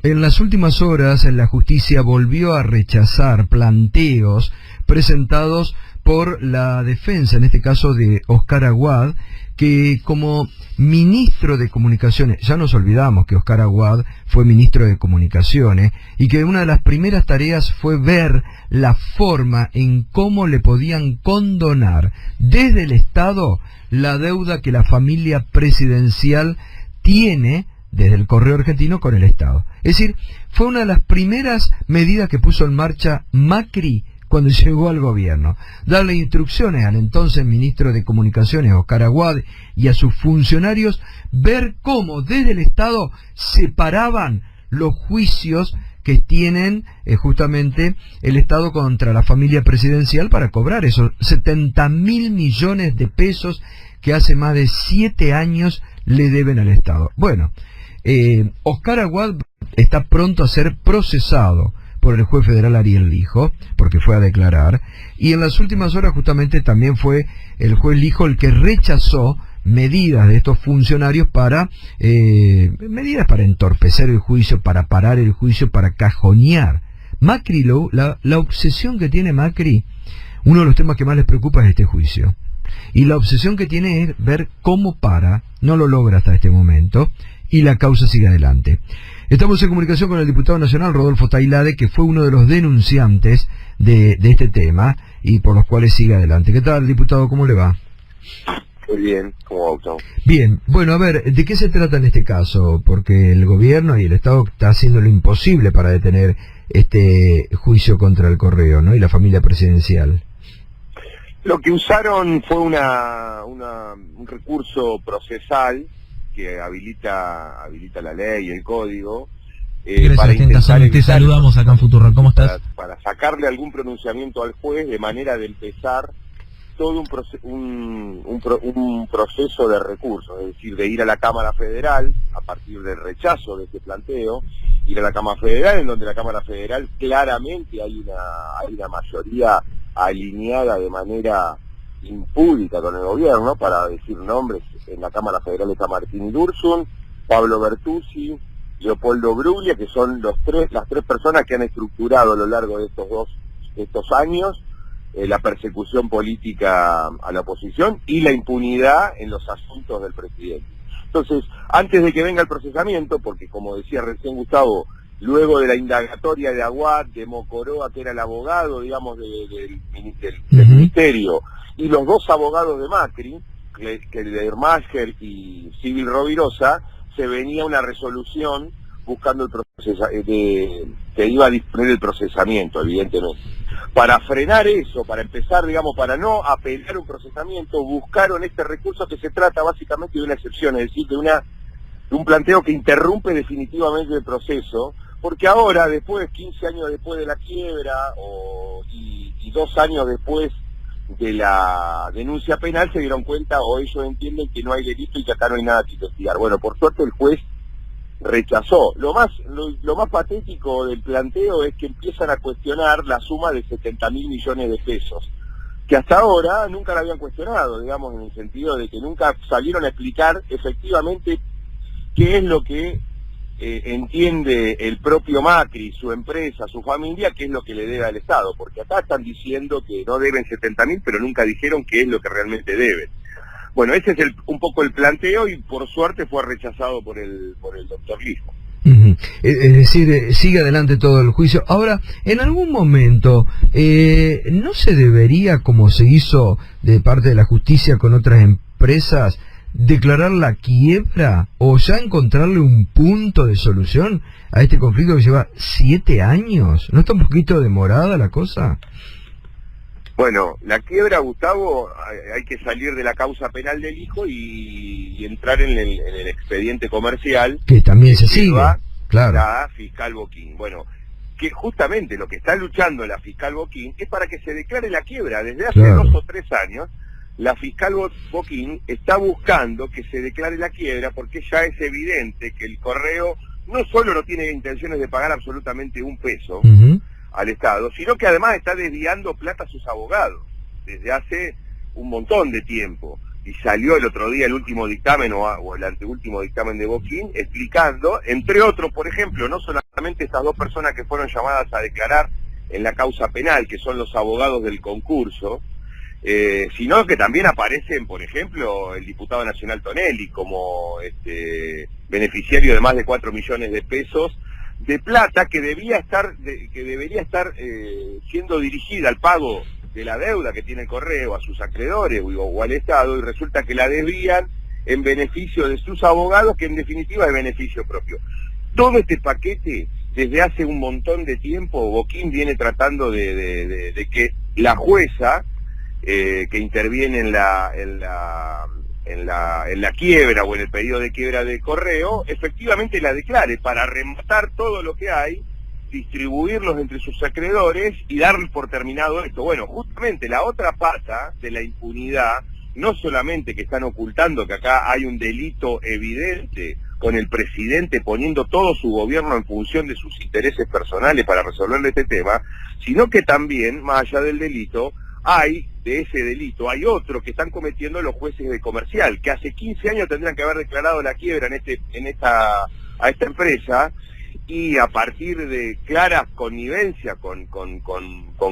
En las últimas horas, la justicia volvió a rechazar planteos presentados por la defensa, en este caso de Oscar Aguad, que como ministro de Comunicaciones, ya nos olvidamos que Oscar Aguad fue ministro de Comunicaciones, y que una de las primeras tareas fue ver la forma en cómo le podían condonar desde el Estado la deuda que la familia presidencial tiene desde el Correo Argentino con el Estado. Es decir, fue una de las primeras medidas que puso en marcha Macri cuando llegó al gobierno. Darle instrucciones al entonces ministro de Comunicaciones, Oscar Aguad, y a sus funcionarios, ver cómo desde el Estado separaban los juicios que tienen justamente el Estado contra la familia presidencial para cobrar esos 70.000 millones de pesos que hace más de 7 años le deben al Estado. Bueno, Oscar Aguad está pronto a ser procesado por el juez federal Ariel Lijo, porque fue a declarar, y en las últimas horas justamente también fue el juez Lijo el que rechazó medidas de estos funcionarios medidas para entorpecer el juicio, para parar el juicio, para cajonear. Macri, la obsesión que tiene Macri, uno de los temas que más les preocupa es este juicio. Y la obsesión que tiene es ver cómo para, no lo logra hasta este momento, y la causa sigue adelante. Estamos en comunicación con el diputado nacional Rodolfo Tailade, que fue uno de los denunciantes de este tema y por los cuales sigue adelante. ¿Qué tal, diputado? ¿Cómo le va? Muy bien, ¿cómo va, Gustavo? Bien, bueno, a ver, ¿de qué se trata en este caso? Porque el gobierno y el Estado está haciendo lo imposible para detener este juicio contra el Correo, ¿no? Y la familia presidencial. Lo que usaron fue un recurso procesal que habilita la ley y el código para intentar evitar, te saludamos acá en Futurock. ¿Cómo estás? Para sacarle algún pronunciamiento al juez de manera de empezar todo un proceso de recursos, es decir, de ir a la Cámara Federal a partir del rechazo de este planteo, ir a la Cámara Federal, en donde la Cámara Federal claramente hay una mayoría alineada de manera impúdica con el gobierno. Para decir nombres, en la Cámara Federal está Martín Lursun, Pablo Bertuzzi, Leopoldo Bruglia, que son las tres personas que han estructurado a lo largo de estos años la persecución política a la oposición y la impunidad en los asuntos del presidente. Entonces, antes de que venga el procesamiento, porque como decía recién Gustavo, luego de la indagatoria de Aguad, de Mocoroa, que era el abogado, digamos, del ministerio, y los dos abogados de Macri, que de Ermacher y Civil Rovirosa, se venía una resolución buscando que iba a disponer el procesamiento, evidentemente. Para frenar eso, para empezar, digamos, para no apelar un procesamiento, buscaron este recurso que se trata básicamente de una excepción, es decir, de un planteo que interrumpe definitivamente el proceso, porque ahora, 15 años después de la quiebra y 2 años después de la denuncia penal, se dieron cuenta, o ellos entienden, que no hay delito y que acá no hay nada que investigar. Bueno, por suerte el juez rechazó. Lo más patético del planteo es que empiezan a cuestionar la suma de 70.000 millones de pesos, que hasta ahora nunca la habían cuestionado, digamos, en el sentido de que nunca salieron a explicar efectivamente qué es lo que entiende el propio Macri, su empresa, su familia, qué es lo que le debe al Estado, porque acá están diciendo que no deben 70.000, pero nunca dijeron qué es lo que realmente deben. Bueno, ese es un poco el planteo, y por suerte fue rechazado por el doctor Lijo. Es decir, sigue adelante todo el juicio. Ahora, en algún momento, ¿no se debería, como se hizo de parte de la justicia con otras empresas, declarar la quiebra o ya encontrarle un punto de solución a este conflicto que lleva 7 años? ¿No está un poquito demorada la cosa? Bueno, la quiebra, Gustavo, hay que salir de la causa penal del hijo y entrar en el expediente comercial, que también se sigue, claro, la fiscal Boquín. Bueno, que justamente lo que está luchando la fiscal Boquín es para que se declare la quiebra. Desde hace 2 o 3 años la fiscal Boquín está buscando que se declare la quiebra, porque ya es evidente que el Correo no solo no tiene intenciones de pagar absolutamente un peso al Estado, sino que además está desviando plata a sus abogados desde hace un montón de tiempo. y salió el otro día el último dictamen o el anteúltimo dictamen de Boquín explicando, entre otros, por ejemplo, no solamente estas dos personas que fueron llamadas a declarar en la causa penal, que son los abogados del concurso, sino que también aparecen, por ejemplo, el diputado nacional Tonelli como beneficiario de más de 4 millones de pesos de plata que debería estar siendo dirigida al pago de la deuda que tiene el Correo a sus acreedores o al Estado, y resulta que la desvían en beneficio de sus abogados, que en definitiva es beneficio propio. Todo este paquete, desde hace un montón de tiempo, Boquín viene tratando de que la jueza que interviene en la quiebra o en el pedido de quiebra de Correo, efectivamente la declare para rematar todo lo que hay, distribuirlos entre sus acreedores y dar por terminado esto. Bueno, justamente la otra pata de la impunidad, no solamente que están ocultando que acá hay un delito evidente con el presidente poniendo todo su gobierno en función de sus intereses personales para resolverle este tema, sino que también, más allá del delito, de ese delito, hay otro que están cometiendo los jueces de comercial, que hace 15 años tendrían que haber declarado la quiebra a esta empresa, y a partir de claras connivencias con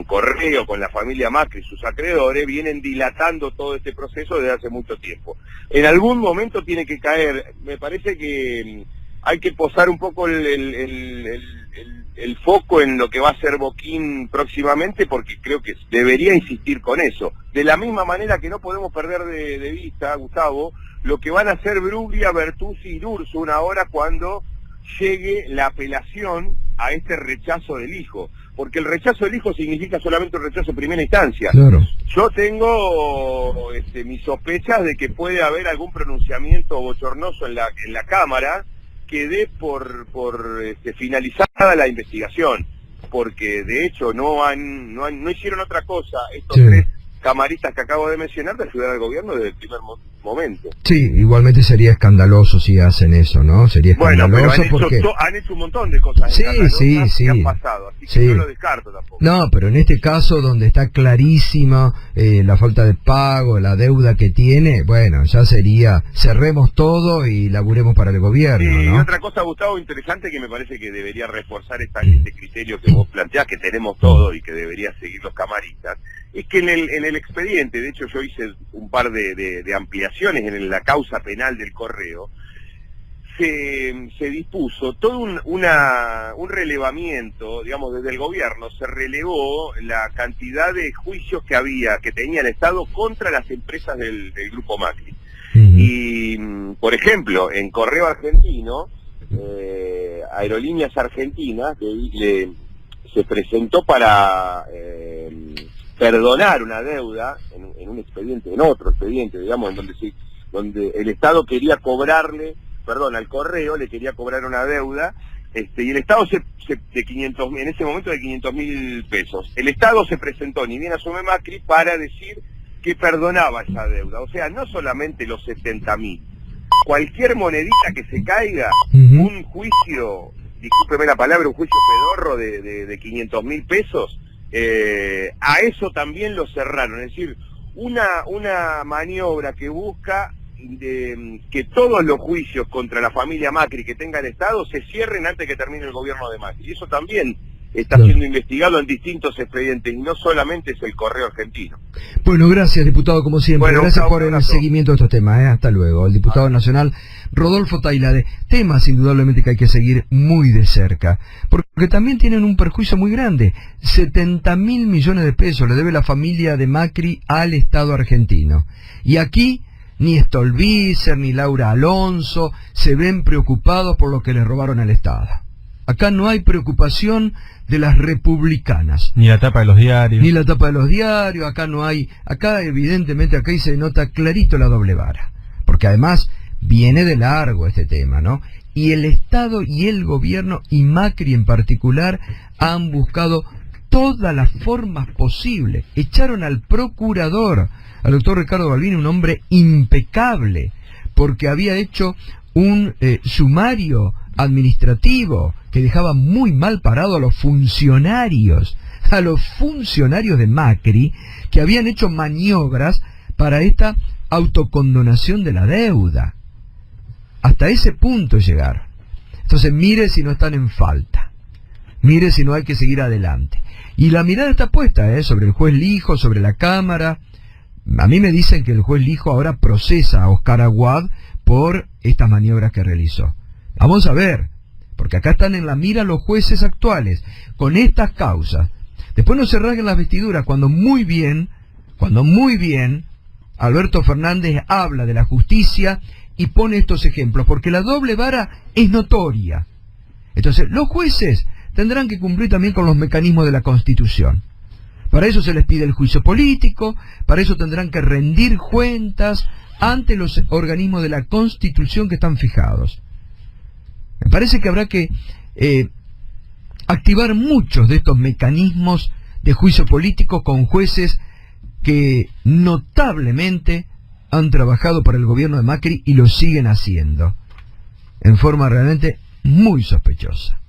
Correo, con la familia Macri y sus acreedores, vienen dilatando todo este proceso desde hace mucho tiempo. En algún momento tiene que caer, me parece que hay que posar un poco el foco en lo que va a ser Boquín próximamente, porque creo que debería insistir con eso. De la misma manera que no podemos perder de vista, Gustavo, lo que van a hacer Bruglia, Bertuzzi y Urso ahora cuando llegue la apelación a este rechazo del hijo, porque el rechazo del hijo significa solamente un rechazo en primera instancia. Claro. Yo tengo mis sospechas de que puede haber algún pronunciamiento bochornoso en la Cámara que dé por finalizada la investigación, porque de hecho no hicieron otra cosa estos tres camaristas que acabo de mencionar de ayudar al gobierno desde el primer momento. Sí, igualmente sería escandaloso si hacen eso, ¿no? Sería escandaloso. Bueno, pero porque han hecho un montón de cosas sí, que han pasado, así que no lo descarto tampoco. No, pero en este caso donde está clarísima la falta de pago, la deuda que tiene, bueno, ya sería, cerremos todo y laburemos para el gobierno, sí, ¿no? Y otra cosa, Gustavo, interesante que me parece que debería reforzar este criterio que vos planteás, que tenemos todo y que debería seguir los camaristas, es que en el expediente, de hecho yo hice un par de ampliaciones en la causa penal del Correo, se dispuso todo un relevamiento, digamos, desde el gobierno se relevó la cantidad de juicios que tenía el Estado contra las empresas del Grupo Macri. Y, por ejemplo, en Correo Argentino, Aerolíneas Argentinas se presentó para perdonar una deuda en un expediente, en otro expediente, digamos, en donde el Estado quería cobrarle, al Correo le quería cobrar una deuda, y el Estado de 500.000, en ese momento de 500.000 pesos. El Estado se presentó, ni bien asume Macri, para decir que perdonaba esa deuda. O sea, no solamente los 70.000. Cualquier monedita que se caiga, un juicio, discúlpeme la palabra, un juicio pedorro de 500.000 pesos, a eso también lo cerraron. Es decir, una maniobra que busca que todos los juicios contra la familia Macri que tenga el Estado se cierren antes que termine el gobierno de Macri. Y eso también está siendo investigado en distintos expedientes, y no solamente es el Correo Argentino. Bueno, gracias, diputado, como siempre. Gracias por el seguimiento de estos temas. Hasta luego. El diputado nacional Rodolfo Tailade. Temas indudablemente que hay que seguir muy de cerca, porque también tienen un perjuicio muy grande. 70.000 millones de pesos le debe la familia de Macri al Estado argentino. Y aquí ni Stolbizer ni Laura Alonso se ven preocupados por lo que les robaron al Estado. Acá no hay preocupación de las republicanas. Ni la tapa de los diarios. Ni la tapa de los diarios, acá no hay, acá evidentemente acá se nota clarito la doble vara. Porque además viene de largo este tema, ¿no? Y el Estado y el gobierno, y Macri en particular, han buscado todas las formas posibles. Echaron al procurador, al doctor Ricardo Balbini, un hombre impecable, porque había hecho un sumario administrativo que dejaba muy mal parado a los funcionarios de Macri, que habían hecho maniobras para esta autocondonación de la deuda. Hasta ese punto llegaron. Entonces mire si no están en falta. Mire si no hay que seguir adelante. Y la mirada está puesta sobre el juez Lijo, sobre la Cámara. A mí me dicen que el juez Lijo ahora procesa a Oscar Aguad por estas maniobras que realizó. Vamos a ver, porque acá están en la mira los jueces actuales, con estas causas. Después no se rasguen las vestiduras cuando muy bien, Alberto Fernández habla de la justicia y pone estos ejemplos, porque la doble vara es notoria. Entonces, los jueces tendrán que cumplir también con los mecanismos de la Constitución. Para eso se les pide el juicio político, para eso tendrán que rendir cuentas ante los organismos de la Constitución que están fijados. Me parece que habrá que activar muchos de estos mecanismos de juicio político con jueces que notablemente han trabajado para el gobierno de Macri y lo siguen haciendo en forma realmente muy sospechosa.